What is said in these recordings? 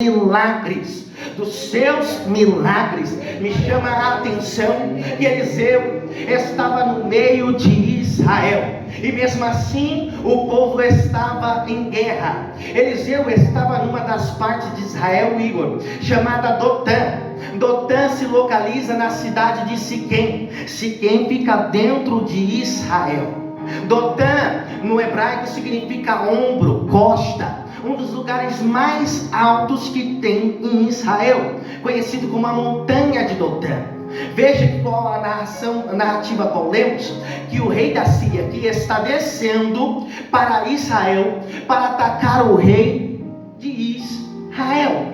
milagres, dos seus milagres. Me chama a atenção que Eliseu estava no meio de Israel, e mesmo assim o povo estava em guerra. Eliseu estava numa das partes de Israel, Igor, chamada Dotã. Dotã se localiza na cidade de Siquém. Siquém fica dentro de Israel. Dotã no hebraico significa ombro, costa, um dos lugares mais altos que tem em Israel, conhecido como a montanha de Dotã. Veja qual a narrativa qual lemos, que o rei da Síria que está descendo para Israel para atacar o rei de Israel.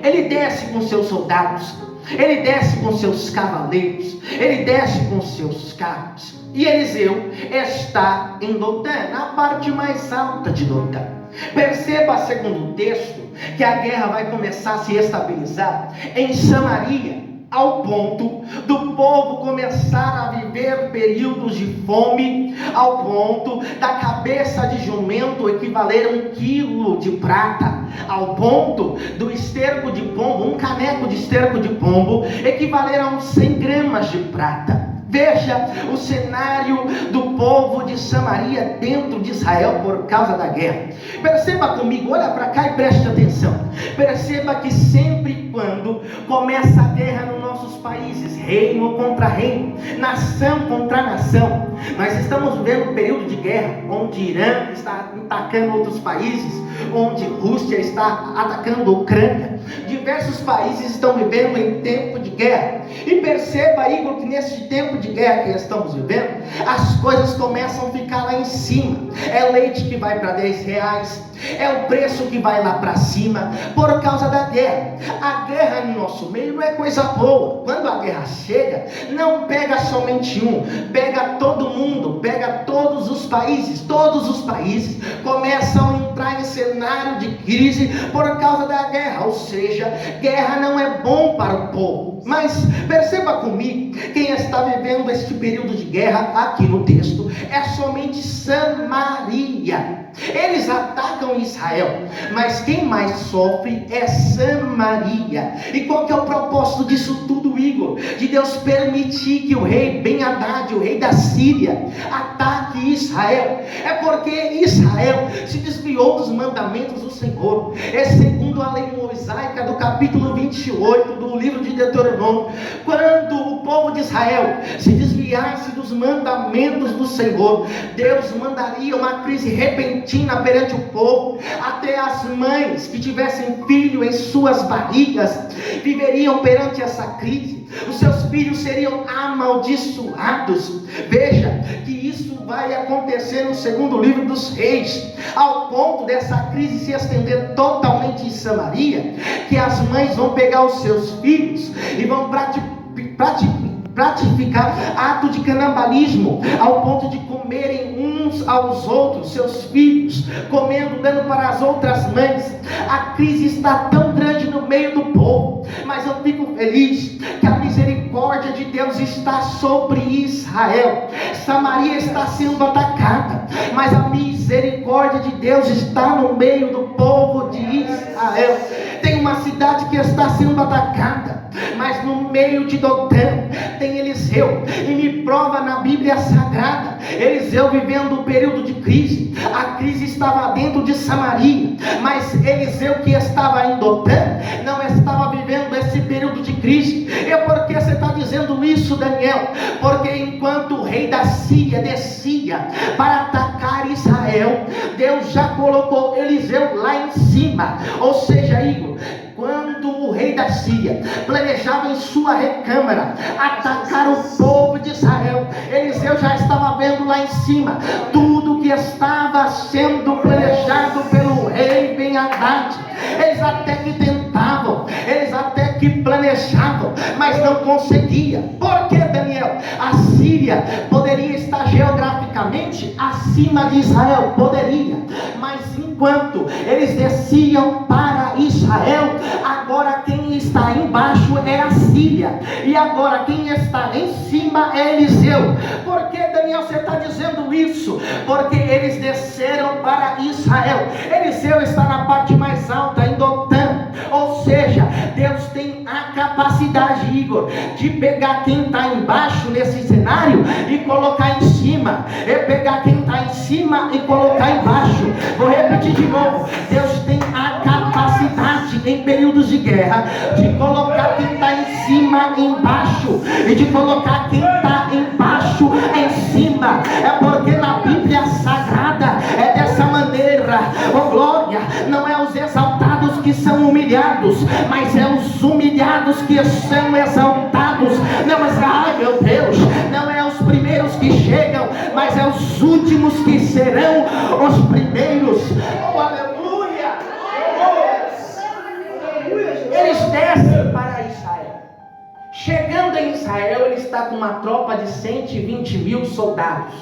Ele desce com seus soldados, ele desce com seus cavaleiros, ele desce com seus carros. E Eliseu está em Dotã, na parte mais alta de Dotã. Perceba, segundo o texto, que a guerra vai começar a se estabilizar em Samaria, ao ponto do povo começar a viver períodos de fome, ao ponto da cabeça de jumento equivaler a 1 quilo de prata, ao ponto do esterco de pombo, um caneco de esterco de pombo, equivaler a uns 100 gramas de prata. Veja o cenário do povo de Samaria dentro de Israel por causa da guerra. Perceba comigo, olha para cá e preste atenção. Perceba que sempre quando começa a guerra nos nossos países, reino contra reino, nação contra nação, nós estamos vivendo um período de guerra, onde Irã está atacando outros países, onde Rússia está atacando a Ucrânia. Diversos países estão vivendo em tempo de guerra. E perceba, Igor, que nesse tempo de guerra que estamos vivendo, as coisas começam a ficar lá em cima. É leite que vai para R$10, é o preço que vai lá para cima, por causa da guerra. A guerra no nosso meio não é coisa boa. Quando a guerra chega, não pega somente um, pega todo mundo, pega todos os países. Todos os países começam a entrar em cenário de crise por causa da guerra. Ou seja, guerra não é bom para o povo. Mas perceba comigo, quem está vivendo este período de guerra aqui no texto é somente Samaria. Eles atacam Israel, mas quem mais sofre é Samaria. E qual que é o propósito disso tudo, Igor? De Deus permitir que o rei Ben-Hadad, o rei da Síria, ataque Israel. É porque Israel se desviou dos mandamentos do Senhor. É segundo a lei mosaica do capítulo 28 do livro de Deuteronômio. Quando o povo de Israel se desviasse dos mandamentos do Senhor, Deus mandaria uma crise repentina perante o povo. Até as mães que tivessem filho em suas barrigas viveriam perante essa crise. Os seus filhos seriam amaldiçoados. Veja que isso vai acontecer no segundo livro dos Reis, ao ponto dessa crise se estender totalmente em Samaria, que as mães vão pegar os seus filhos e vão praticar ato de canibalismo, ao ponto de comerem uns aos outros, seus filhos, comendo, dando para as outras mães. A crise está tão grande no meio do povo, mas eu fico feliz que a misericórdia de Deus está sobre Israel. Samaria está sendo atacada, mas a misericórdia de Deus está no meio do povo de Israel. Tem uma cidade que está sendo atacada, mas no meio de Dotã tem Eliseu, e me prova na Bíblia Sagrada, Eliseu vivendo um período de crise. A crise estava dentro de Samaria, mas Eliseu que estava em Dotã não estava vivendo esse período de crise. E por que você está dizendo isso, Daniel? Porque enquanto o rei da Síria descia para atacar Israel, Deus já colocou Eliseu lá em cima. Ou seja, Igor, quando o rei da Síria planejava em sua recâmara atacar o povo de Israel, Eliseu já estava vendo lá em cima tudo que estava sendo planejado pelo rei Ben-Hadad. Eles até que tentavam, eles até que planejavam, mas não conseguia. Por que, Daniel? A Síria poderia estar geograficamente acima de Israel, poderia, mas enquanto eles desciam para Israel, agora quem está embaixo é a Síria, e agora quem está em cima é Eliseu. Por que, Daniel, você está dizendo isso? Porque eles desceram para Israel. Eliseu está na parte mais alta, em Dotã, Igor, de pegar quem está embaixo nesse cenário e colocar em cima. É pegar quem está em cima e colocar embaixo. Vou repetir de novo. Deus tem a capacidade em períodos de guerra de colocar quem está em cima embaixo e de colocar quem está embaixo em cima. É porque na Bíblia Sagrada é dessa maneira. Oh glória, não é os exaltados que são humilhados, mas é os humilhados que são exaltados. Não é, ai meu Deus, não é os primeiros que chegam, mas é os últimos que serão os primeiros. Oh aleluia! Eles descem para Israel. Chegando em Israel, ele está com uma tropa de 120 mil soldados,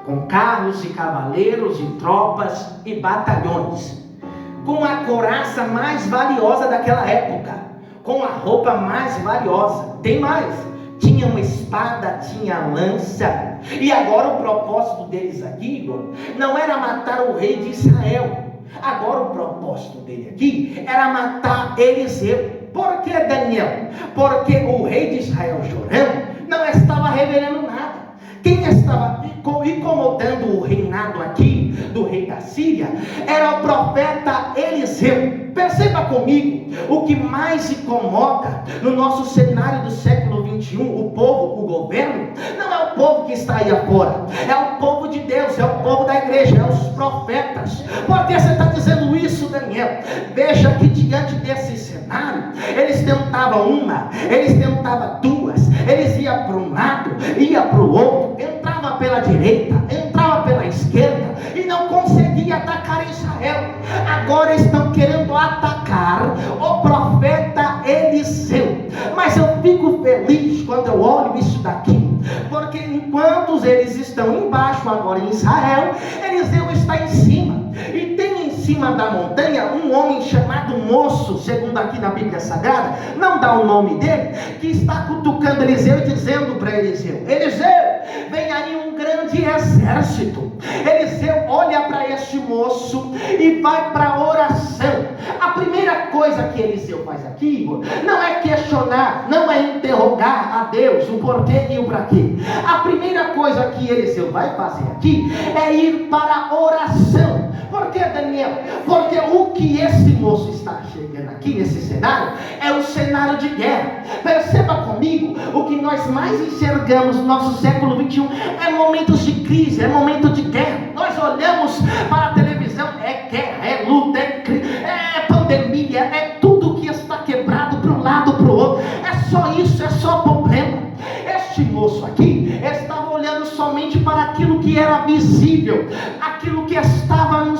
com carros e cavaleiros e tropas e batalhões, com a couraça mais valiosa daquela época, com a roupa mais valiosa. Tem mais, tinha uma espada, tinha lança. E agora o propósito deles aqui, Igor, não era matar o rei de Israel. Agora o propósito dele aqui era matar Eliseu. Por que, Daniel? Porque o rei de Israel, Jorão, não estava revelando nada. Quem estava incomodando o reinado aqui do rei da Síria era o profeta Eliseu. Perceba comigo, o que mais incomoda no nosso cenário do século 21, o povo, o governo, não é o povo que está aí afora, é o povo de Deus, é o povo da igreja, é os profetas. Por que você está dizendo isso, Daniel? Veja que diante desse cenário, eles tentavam uma, eles tentavam duas, eles iam para um lado, iam para o outro, entrava pela direita, entrava pela esquerda e não conseguia atacar Israel. Agora estão querendo atacar o profeta Eliseu. Mas eu fico feliz quando eu olho isso daqui, porque enquanto eles estão embaixo agora em Israel, Eliseu está em cima. E tem em cima da montanha um homem chamado Moço, segundo aqui na Bíblia Sagrada, não dá o nome dele, que está cutucando Eliseu e dizendo para Eliseu: Eliseu, vem aí um grande exército. Eliseu olha para este moço e vai para a oração. A primeira coisa que Eliseu faz aqui, Igor, não é questionar, não é interrogar a Deus o porquê e o para quê. A primeira coisa que Eliseu vai fazer aqui é ir para a oração. Por que, Daniel? Porque o que esse moço está chegando aqui nesse cenário é um cenário de guerra. Perceba comigo, o que nós mais enxergamos no nosso século 21 é momentos de crise, é momento de guerra. Nós olhamos para a televisão, é guerra, é luta, é pandemia, é tudo que está quebrado para um lado, para o outro. É só isso, é só problema. Este moço aqui estava olhando somente para aquilo que era visível, aquilo que estava na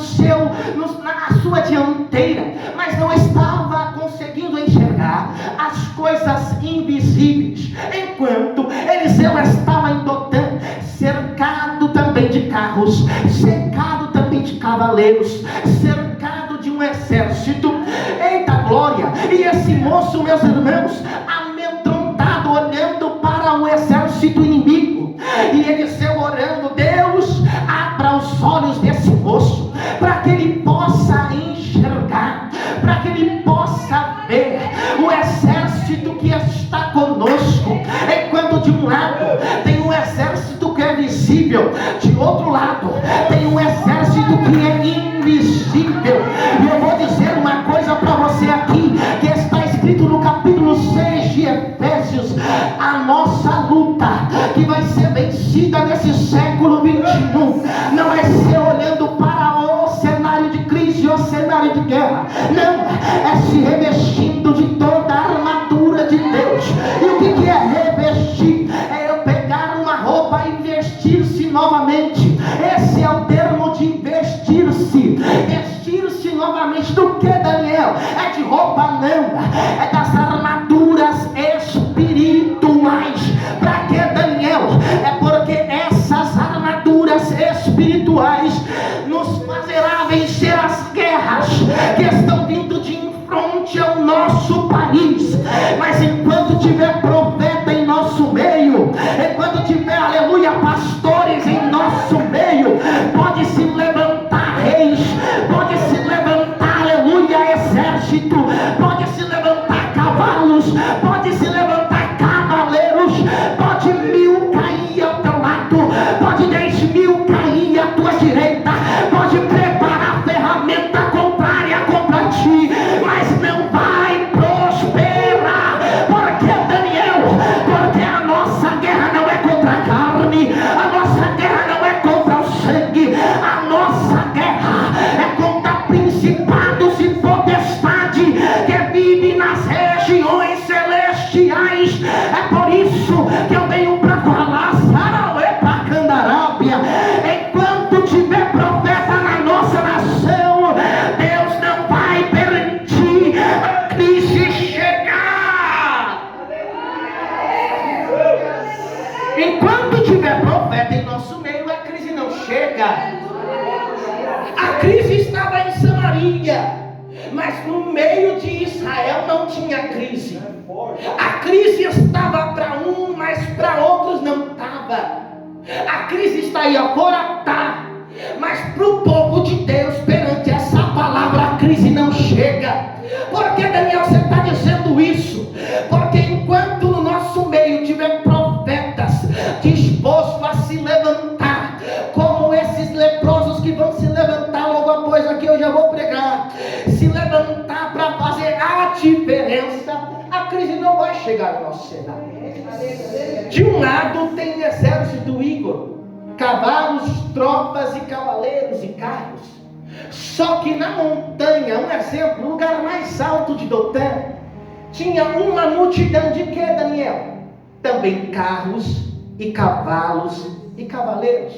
sua dianteira, mas não estava conseguindo enxergar as coisas invisíveis. Enquanto Eliseu estava em Dotã, cercado também de carros, cercado também de cavaleiros, cercado de um exército. Eita glória! E esse moço, meus irmãos, amedrontado, olhando para o exército inimigo, e Eliseu orando: Deus, abra os olhos desse moço, para que ele possa enxergar, para que ele possa ver o exército que está conosco. Enquanto de um lado tem um exército que é visível, de outro lado tem um exército que é invisível. E eu vou dizer uma coisa para você aqui, que está escrito no capítulo 6 de Efésios: a nossa luta que vai ser vencida nesse século 21 não é ser olhando para o cenário de crise ou cenário de guerra, não, é se revestindo de toda a armadura de Deus. E o que é revestir? É eu pegar uma roupa e vestir-se novamente. Esse é o termo de vestir-se. Vestir-se novamente do que, Daniel? É de roupa não, é das armaduras espirituais. Para que, Daniel? É porque essas armaduras espirituais nos fazerá vencer as guerras que estão vindo de enfronte ao nosso país. Mas enquanto tiver profeta em nosso meio, enquanto tiver, aleluia, pastores em nosso meio, pode se levantar reis, pode se levantar, aleluia, exército, pode se levantar cavalos, pode se levantar carros, pode preparar ferramenta contrária contra ti, mas não vai prosperar. Porque a nossa guerra não é contra a carne, a nossa guerra não é contra o sangue, a nossa guerra é contra principados e potestade que vive nas regiões celestiais. É por isso que eu venho para falar, Sarauê para Candarábia. Enquanto tiver profeta na nossa nação, Deus não vai permitir a crise chegar. Enquanto tiver profeta em nosso meio, a crise não chega. A crise estava em Samaria, mas no meio de Israel não tinha crise. A crise estava para um, mas para outros não estava. A crise está aí agora, tá, mas para o povo de Deus, perante essa palavra, a crise não chega. Por que, Daniel, você está dizendo isso? Porque enquanto no nosso meio tiver profetas dispostos a se levantar, como esses leprosos que vão se levantar logo após aqui, eu já vou pregar, se levantar para fazer a diferença, a crise não vai chegar ao nosso cenário. De um lado tem exército, Igor, cavalos, tropas e cavaleiros e carros. Só que na montanha, um exemplo, o lugar mais alto de Dotã, tinha uma multidão de quê, Daniel? Também carros e cavalos e cavaleiros.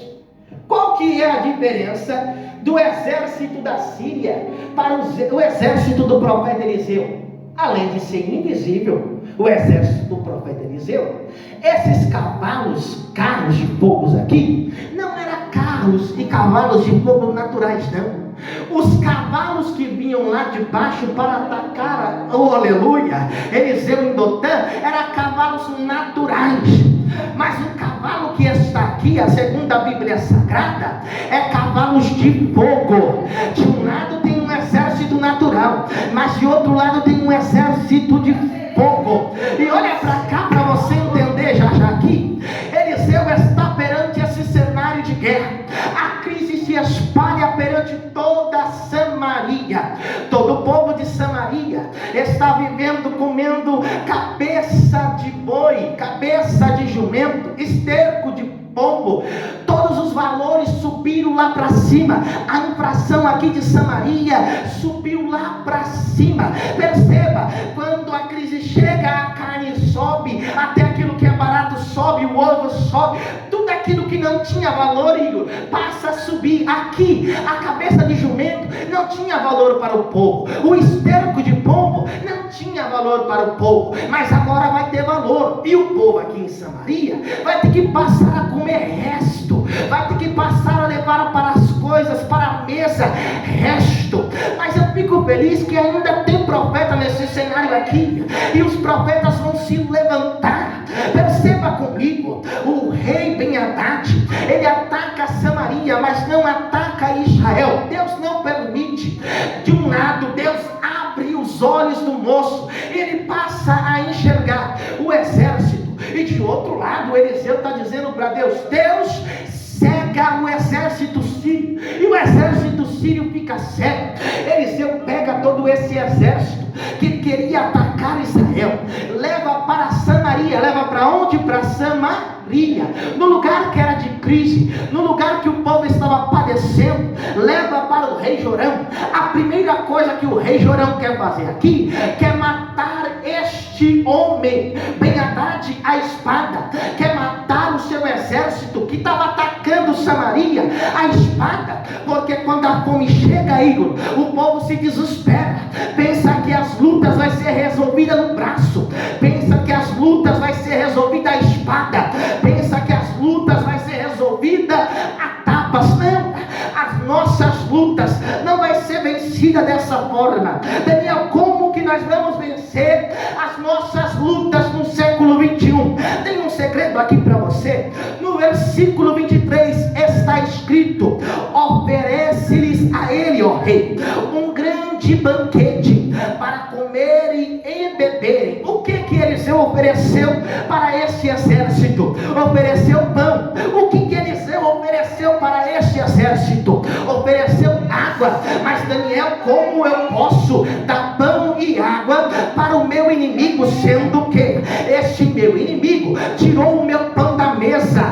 Qual que é a diferença do exército da Síria para o exército do profeta Eliseu? Além de ser invisível, o exército do profeta Eliseu, esses cavalos, carros de fogo aqui, não eram carros e cavalos de fogo naturais, não. Os cavalos que vinham lá de baixo para atacar, oh aleluia, Eliseu em Dotã, eram cavalos naturais. Mas o cavalo que está aqui, a segunda a Bíblia Sagrada, é cavalos de fogo. De um lado tem um exército natural, mas de outro lado tem um exército de fogo. E olha para cá para você entender já aqui. Eliseu está perante esse cenário de guerra. A crise se espalha perante toda Samaria. Todo o povo de Samaria está vivendo, comendo cabeça de boi, cabeça de jumento, esterco de pombo. Todos os valores subiram lá para cima. A inflação aqui de Samaria subiu lá para cima. Perceba, quando a crise chega, a carne sobe, até aquilo que é barato sobe, o ovo sobe, tudo aquilo que não tinha valor, Igor, passa a subir. Aqui, a cabeça de jumento não tinha valor para o povo, o esterco de pombo não tinha valor para o povo, mas agora vai ter valor. E o povo aqui em Samaria vai ter que passar a comer resto, vai ter que passar a levar para as coisas, para a mesa, resto. Mas eu fico feliz que ainda tem profeta nesse cenário aqui, e os profetas vão se levantar. Perceba comigo, o rei Ben-Hadad, ele ataca Samaria, mas não ataca Israel. Deus não permite. De um lado, Deus abre os olhos do moço, ele passa a enxergar o exército, e de outro lado, Eliseu está dizendo para Deus: Deus, cega o exército sírio, e o exército sírio fica cego. Eliseu pega todo esse exército que queria atacar Israel, leva para Samaria. Leva para onde? Para Samaria, no lugar que era de crise, no lugar que o povo estava padecendo. Leva para o rei Jorão. A primeira coisa que o rei Jorão quer fazer aqui, quer matar este homem, Ben-Hadad, a espada. Quer matar o seu exército que estava atacando Samaria, a espada. Porque quando a fome chega, Igor, o povo se desespera, pensa que as lutas vai ser resolvida no braço, pensa que as lutas vai ser resolvida a espada, pensa que as lutas vai ser resolvida a tapas. Não, as nossas lutas não vai ser vencida dessa forma. Daniel, como que nós vamos vencer as nossas lutas no século 21? Tem um segredo aqui para você. No versículo 23 está escrito: oferece-lhes a ele, ó rei, um grande banquete para comerem e beberem. O que Eliseu ofereceu para esse exército? Ofereceu pão. O que Eliseu ofereceu para este exército? Ofereceu água. Mas Daniel, como eu posso dar pão e água para o meu inimigo, sendo que este meu inimigo tirou o meu pão da mesa,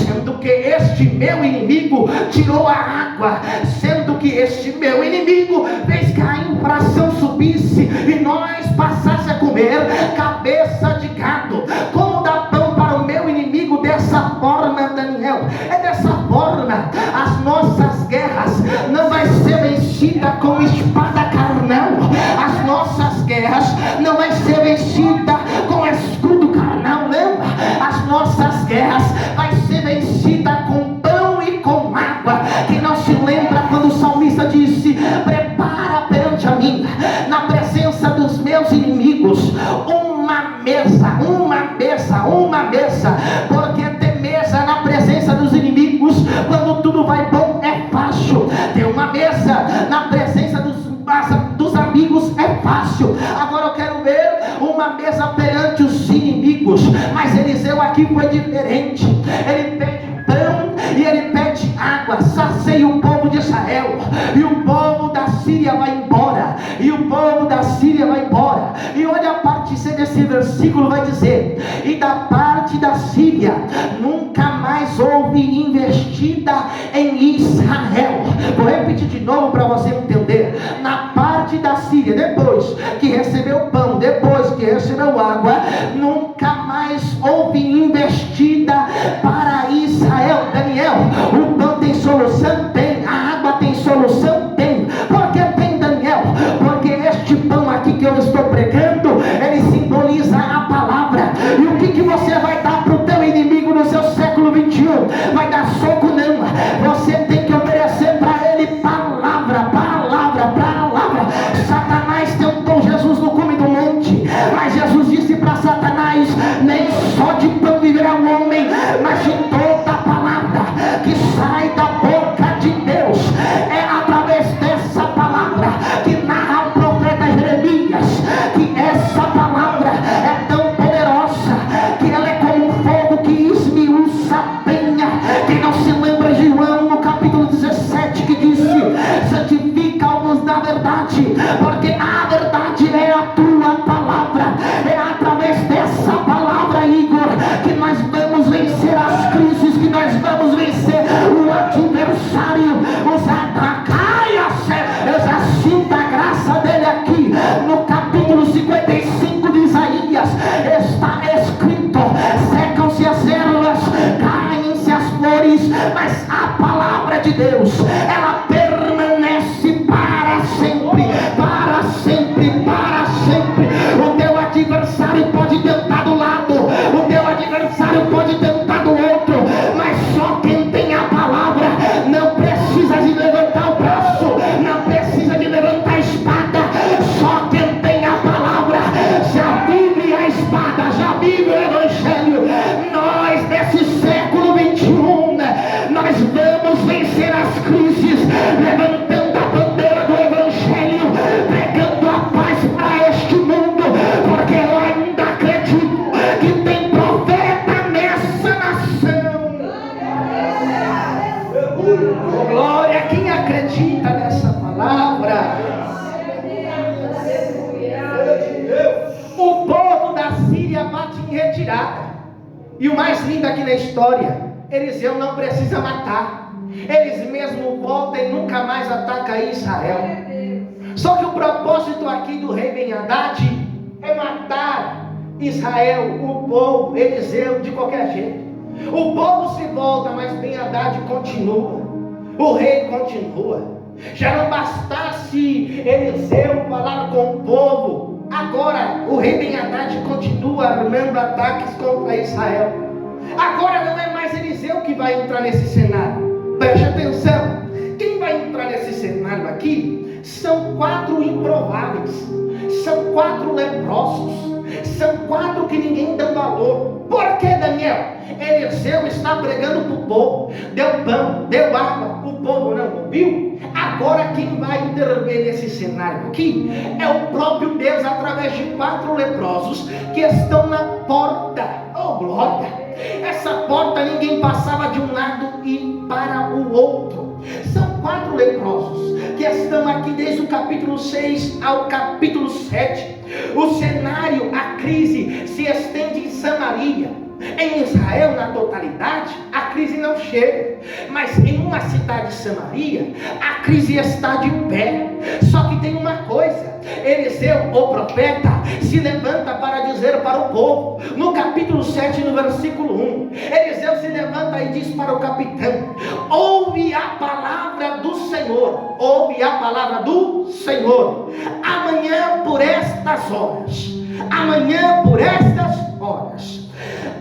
sendo que este meu inimigo tirou a água, sendo que este meu inimigo fez que a inflação subisse e nós passasse a comer cabeça de gado? Como dar pão para o meu inimigo dessa forma, Daniel? É dessa forma. As nossas guerras não vai ser vencida com espada carnal. As nossas guerras não vai ser vencida com escudo carnal, não. As nossas guerras vai ser vencida com pão e com água. Quem não se lembra quando o salmista disse: prepara perante a mim, na presença dos meus inimigos, uma mesa, porque ter mesa na presença dos inimigos, quando tudo vai bom, é fácil. Ter uma mesa na presença dos amigos é fácil. Agora eu quero ver uma mesa perante os inimigos. Mas Eliseu aqui foi diferente. Ele pede pão e ele pede água. Sacia o povo de Israel, e o povo da Síria vai embora. E olha a parte C desse versículo, vai dizer: e da parte da Síria nunca mais houve investida em Israel. Vou repetir de novo para você entender. Na parte da Síria, depois que recebeu pão, depois que recebeu água, nunca mais houve investida para Israel. Daniel, o pão tem solução? Tem. A água tem solução? Tem. Por que tem, Daniel? Porque este pão aqui que eu estou pregando, ele simboliza a palavra. E o que você vai dar para o teu inimigo no seu século 21? Vai dar soco? Não. Você tem que oferecer para ele palavra. Satanás tentou Jesus no cume do monte, mas Jesus disse para Satanás: nem só de pão viverá o homem, mas de toda a palavra que sai da boca de Deus. É através dessa palavra que narra o profeta Jeremias, que essa palavra é tão poderosa que ela é como um fogo que esmiuça a penha. Quem não se lembra de João no capítulo 17, que disse: santifica-os na verdade, porque a verdade é a tua palavra. É através dessa palavra, Igor, que nós vamos vencer as crises, que nós vamos vencer o adversário, os atacaias. Eu já sinto a graça dele aqui no capítulo 55 de Isaías. Está escrito: secam-se as ervas, caem-se as flores, mas a palavra de Deus, ela permanece para sempre, para sempre, para sempre. O teu adversário pode tentar do lado, o teu adversário pode tentar do outro, mas só quem tem a palavra não precisa de levantar o braço, não precisa de levantar a espada. Só quem tem a palavra já vive a espada, já vive o evangelho. Nós desse século 21, nós vamos vencer as crises, levantando a bandeira do evangelho, pregando a paz para este mundo, porque eu ainda acredito que tem profeta nessa nação. Oh, glória! Quem acredita nessa palavra? O povo da Síria bate em retirada. E o mais lindo aqui na história, Eliseu não precisa matar. Eles mesmo voltam e nunca mais atacam Israel. Só que o propósito aqui do rei Ben-Hadad é matar Israel, o povo, Eliseu, de qualquer jeito. O povo se volta, mas Ben-Hadad continua. O rei continua. Já não bastasse Eliseu falar com o povo, agora o rei Ben-Hadad continua armando ataques contra Israel. Agora não é mais Eliseu que vai entrar nesse cenário. Preste atenção. Quem vai entrar nesse cenário aqui são 4 improváveis, são 4 leprosos, são 4 que ninguém dá valor. Por que, Daniel? Eliseu está pregando para o povo, deu pão, deu água, o povo não ouviu. Agora quem vai intervir nesse cenário aqui é o próprio Deus, através de 4 leprosos que estão na porta. Oh, glória! Essa porta ninguém passava de um lado e para o outro. São 4 leprosos que estão aqui desde o capítulo 6 ao capítulo 7. O cenário, a crise se estende em Samaria. Em Israel, na totalidade, a crise não chega, mas em uma cidade de Samaria, a crise está de pé. Só que tem uma coisa: Eliseu, o profeta, se levanta para dizer para o povo, no capítulo 7, no versículo 1, Eliseu se levanta e diz para o capitão: ouve a palavra do Senhor, ouve a palavra do Senhor, amanhã por estas horas, amanhã por estas horas,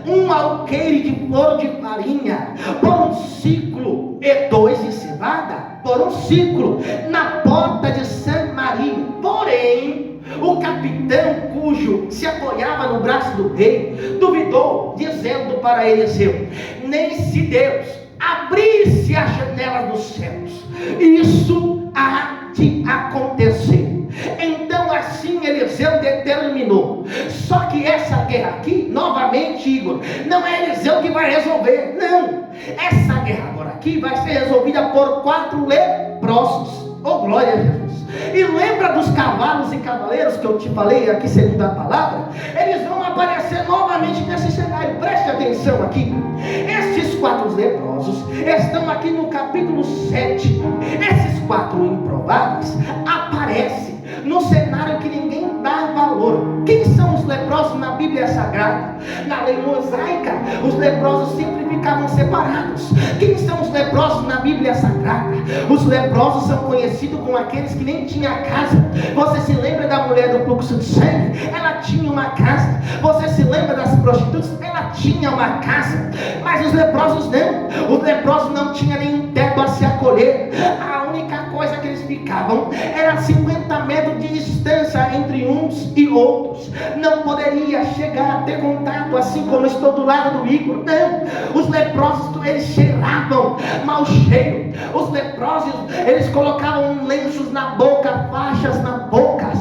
um alqueire de flor de farinha por um ciclo, e 2 de cevada por um ciclo, na porta de Samaria. Porém, o capitão, cujo se apoiava no braço do rei, duvidou, dizendo para Eliseu: nem se Deus abrisse as janelas dos céus, isso há de acontecer. Então assim Eliseu determinou. Só que essa guerra aqui, novamente, Igor, não é Eliseu que vai resolver, não. Essa guerra agora aqui vai ser resolvida por 4 leprosos. Oh, glória a Jesus. E lembra dos cavalos e cavaleiros que eu te falei aqui, segundo a palavra? Eles vão aparecer novamente nesse cenário. Preste atenção aqui. Esses 4 leprosos estão aqui no capítulo 7. Esses 4 improváveis aparecem no cenário que ninguém dá valor. Quem são os leprosos na Bíblia Sagrada? Na lei mosaica, os leprosos sempre ficavam separados. Quem são os leprosos na Bíblia Sagrada? Os leprosos são conhecidos como aqueles que nem tinham casa. Você se lembra da mulher do fluxo de sangue? Ela tinha uma casa. Você se lembra das prostitutas? Ela tinha uma casa. Mas os leprosos não. Os leprosos não tinham nenhum teto a se acolher. A única coisa que eles ficavam era 50 metros de distância entre uns e outros. Não poderia chegar a ter contato, assim como estou do lado do Igor. Não. Os leprosos, eles cheiravam mau cheiro. Os leprosos, eles colocavam lenços na boca, faixas na boca.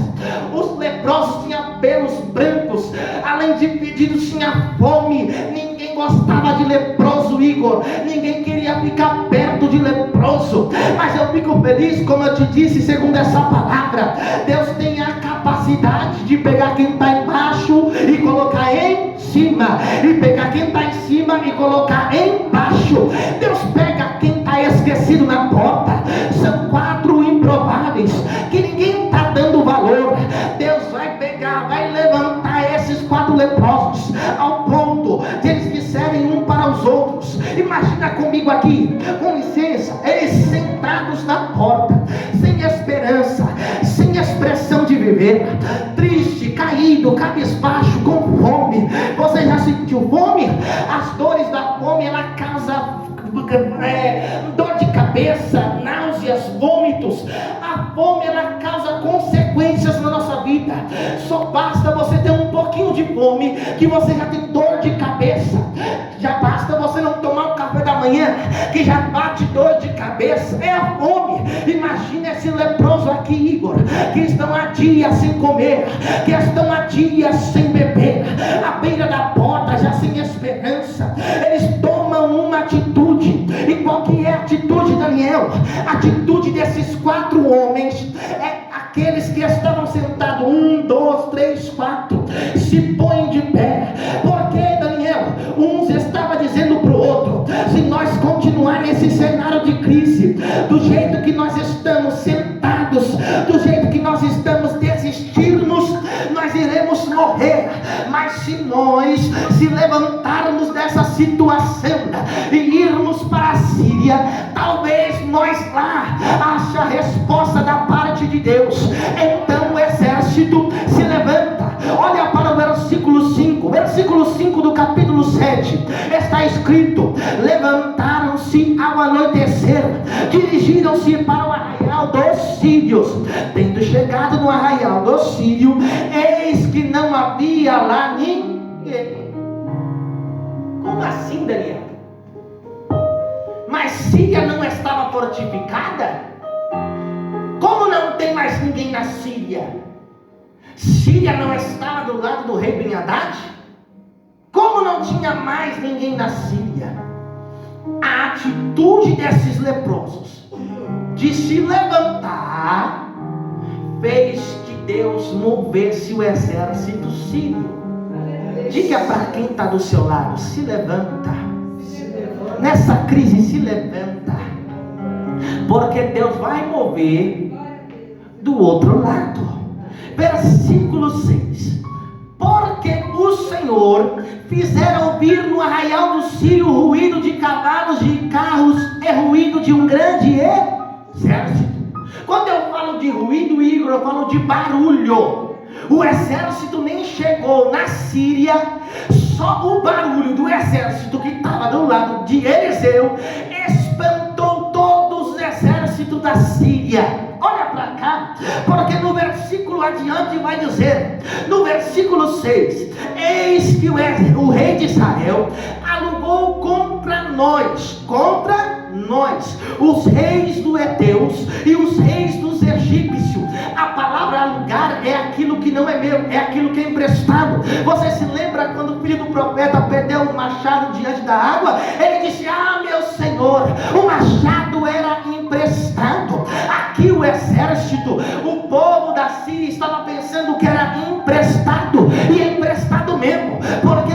Os leprosos tinham pelos brancos. Além de pedidos, tinha fome. Ninguém gostava de leproso, Igor. Ninguém queria ficar perto de leproso. Mas eu fico feliz, como eu te disse, segundo essa palavra, Deus tem a capacidade de pegar quem está embaixo e colocar em cima, e pegar quem está em cima e colocar embaixo. Deus pega quem está esquecido na porta. São 4 improváveis que ninguém está dando valor. Deus vai pegar, vai levantar esses 4 leprosos ao ponto de eles disserem um para os outros. Imagina comigo aqui, com licença, eles sentados na porta, sem esperança, sem expressão de viver, triste, caído, cabisbaixo, com fome. Você já sentiu fome? As dores da fome, ela causa dor de cabeça, náuseas, vômitos. A fome, ela causa consequências na nossa vida. Só basta você ter um pouquinho de fome que você já tem dor de cabeça. Já basta você não tomar um café da manhã que já bate dor de cabeça. É a fome. Imagina esse leproso aqui, Igor, que estão há dias sem comer, que estão há dias sem beber, à beira da porta, já sem esperança. Eles tomam uma atitude. E qual que é a atitude, Daniel? A atitude desses 4 homens é aqueles que estavam sentados, 1, 2, 3, 4, se põem de pé. Porque, Daniel, uns estavam dizendo para o outro: se nós continuar nesse cenário de crise, do jeito que nós estamos sentados, do jeito que nós estamos desistirmos, nós iremos morrer. Mas se nós se levantarmos dessa situação e irmos para a Síria, talvez nós lá ache a resposta da parte de Deus. Então o exército se levanta. Olha para o versículo 5. Versículo 5 do capítulo 7. Está escrito: levantaram-se ao anoitecer, dirigiram-se para o arraial dos sírios. Tendo chegado no arraial dos sírios, eis que não havia lá ninguém. Como assim, Daniel? Mas Síria não estava fortificada? Como não tem mais ninguém na Síria? Síria não estava do lado do rei Ben-Hadad? Como não tinha mais ninguém na Síria? A atitude desses leprosos de se levantar, fez que Deus movesse o exército sírio. Diga para quem está do seu lado: se levanta. Nessa crise, se levanta, porque Deus vai mover do outro lado. Versículo 6: porque o Senhor fizera ouvir no arraial do Sírio ruído de cavalos, de carros e ruído de um grande exército. Quando eu falo de ruído, Igor, eu falo de barulho. O exército nem chegou na Síria, só o barulho do exército que estava do lado de Eliseu espantou todos os exércitos da Síria. Olha para cá, porque no versículo adiante vai dizer, no versículo 6: eis que o rei de Israel alugou contra nós, os reis dos heteus e os reis dos egípcios. A palavra alugar é aquilo que não é meu, é aquilo que é emprestado. Você se lembra quando o filho do profeta perdeu o machado diante da água? Ele disse: ah, meu Senhor, o machado era emprestado. Aqui o exército, o povo da Síria estava pensando que era emprestado, e é emprestado mesmo, porque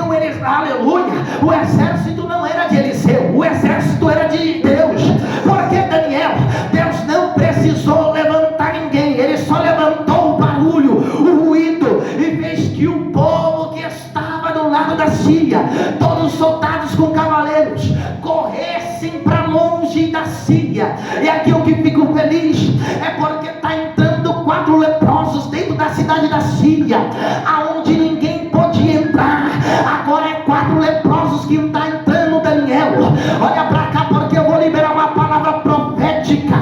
aleluia, o exército não era de Eliseu, o exército era de Deus. Porque Daniel, Deus não precisou levantar ninguém, ele só levantou o barulho, o ruído, e fez que o povo que estava do lado da Síria, todos soldados com cavaleiros, corressem para longe da Síria. E aqui eu que fico feliz é porque está entrando 4 leprosos dentro da cidade da Síria, aonde ninguém pode entrar. Agora é 4 leprosos que está entrando, Daniel. Olha para cá, porque eu vou liberar uma palavra profética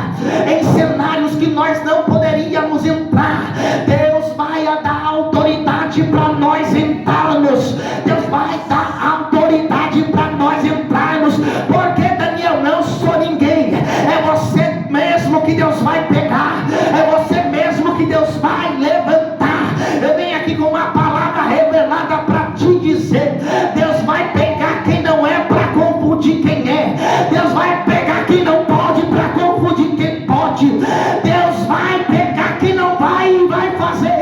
em cenários que nós não poderíamos entrar. Deus vai dar autoridade para nós entrarmos. Deus vai dar autoridade para nós entrarmos, porque Daniel, não sou ninguém, é você mesmo que Deus vai pegar, é você mesmo que Deus vai levantar. Eu venho aqui com uma palavra revelada para te dizer: Deus vai pegar quem não é para confundir quem é. Deus vai pegar quem não pode para confundir quem pode. Deus vai pegar quem não vai e vai fazer.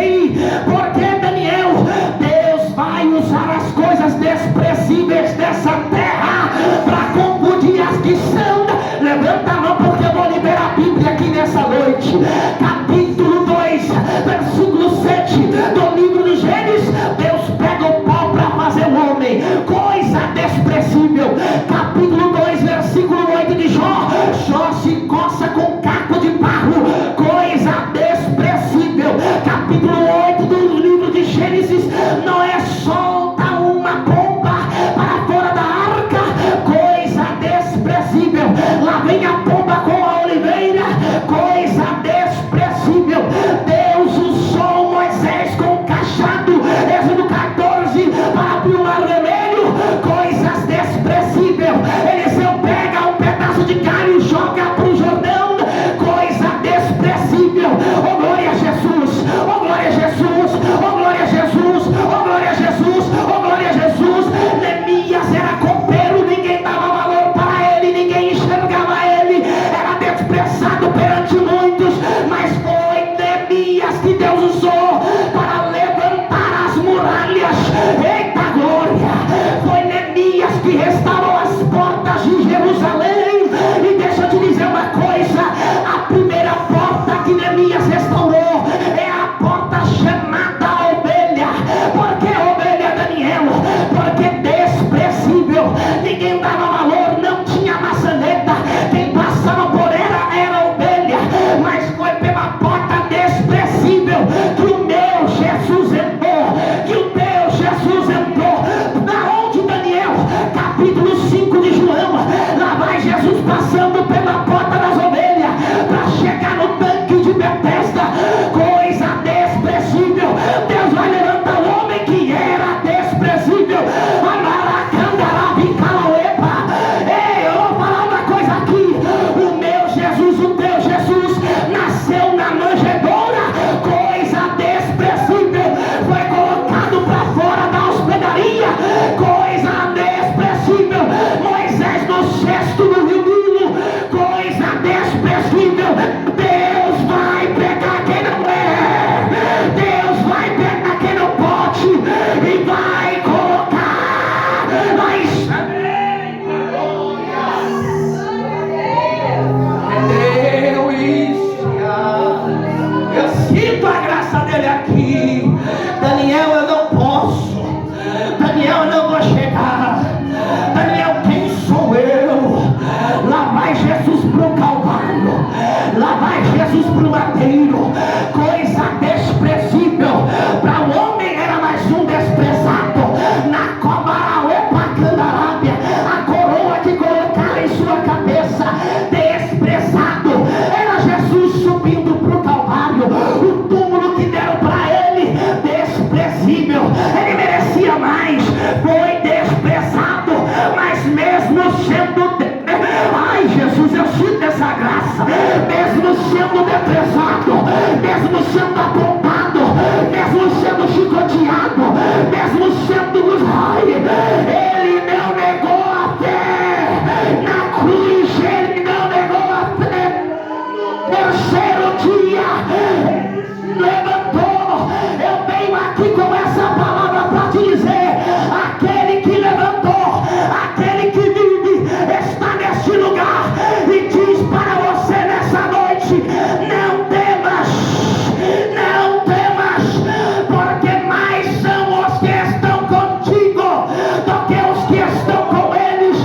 Porque Daniel, Deus vai usar as coisas desprezíveis dessa terra para confundir as que são. Levanta a mão, porque eu vou liberar a Bíblia aqui nessa noite. Capítulo 2, versículo 7 do livro de Gênesis. Deus pega o pau para fazer o homem, coisa desprezível. Capítulo 2, versículo 8 de Jó. Jó se coça com caco de barro, coisa desprezível. Capítulo 8 do livro de Gênesis. Noé solta uma pomba para fora da arca, coisa desprezível. Lá vem a pomba com a oliveira, coisa desprezível. Deus usou Moisés com o cajado, Êxodo 14, para abrir o mar vermelho, coisas desprezíveis. Eliseu pega um pedaço de carne e joga para o Jordão, coisa desprezível. Oh glória a Jesus, oh glória a Jesus, oh glória a Jesus, oh glória ele merecia mais, foi desprezado, mas mesmo sendo ai Jesus, eu sinto essa graça, mesmo sendo desprezado, mesmo sendo apontado, mesmo sendo chicoteado, mesmo sendo ele não negou a fé na cruz, ele não negou a fé. Terceiro dia levantou. Eu venho aqui com essa palavra para te dizer: aquele que levantou, aquele que vive, está neste lugar e diz para você nessa noite: não temas, não temas, porque mais são os que estão contigo do que os que estão com eles.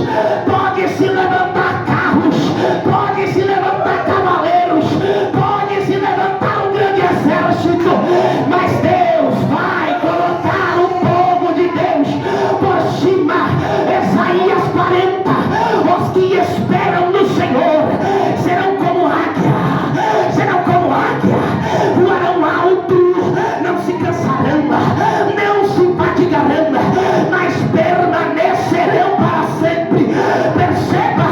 Pode se levantar carros, pode se levantar cavaleiros, pode se levantar um grande exército, mas Deus vai colocar o povo de Deus por cima. Isaías 40, os que esperam no Senhor serão como águia, serão como águia, voarão alto, não se cansarão, não se fatigarão, mas permanecerão para sempre. Perceba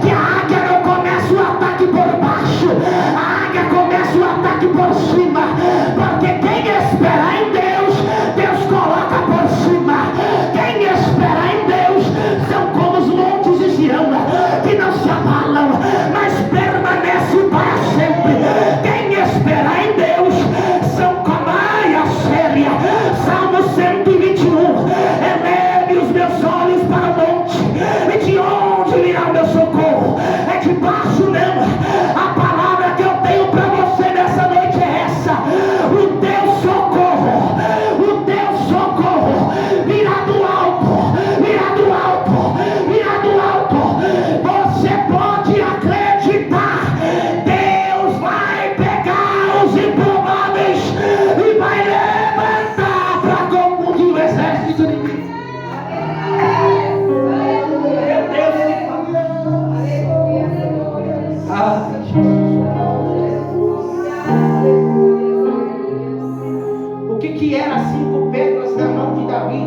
que a águia não começa o ataque por baixo, a águia começa o ataque por cima, porque quem espera em Deus, Deus coloca por cima. Quem espera em Deus são como os montes de Sião, que não se abalam, mas permanece para sempre. Quem espera em Deus são como a séria. Salmo 121, eleve os meus olhos para o monte, e de onde virá o meu socorro? É de baixo não. A palavra que eu tenho para você nessa noite é essa: o teu socorro virá do alto, virá do alto, virá do alto. Você pode acreditar, Deus vai pegar os improváveis e vai levantar para confundir o exército inimigo. Meu Deus, o que era 5 pedras na mão de Davi?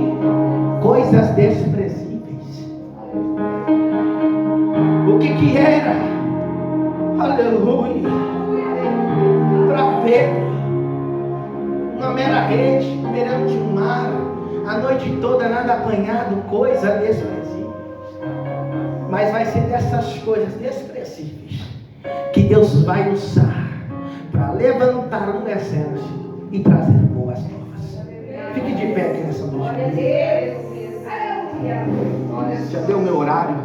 Coisas desprezíveis. O que era? Aleluia. Para Pedro, uma mera rede perante o mar, a noite toda nada apanhado, coisa desprezível. Mas vai ser dessas coisas desprezíveis que Deus vai usar para levantar um exército e trazer boas novas. Fique de pé aqui nessa noite. Já deu o meu horário.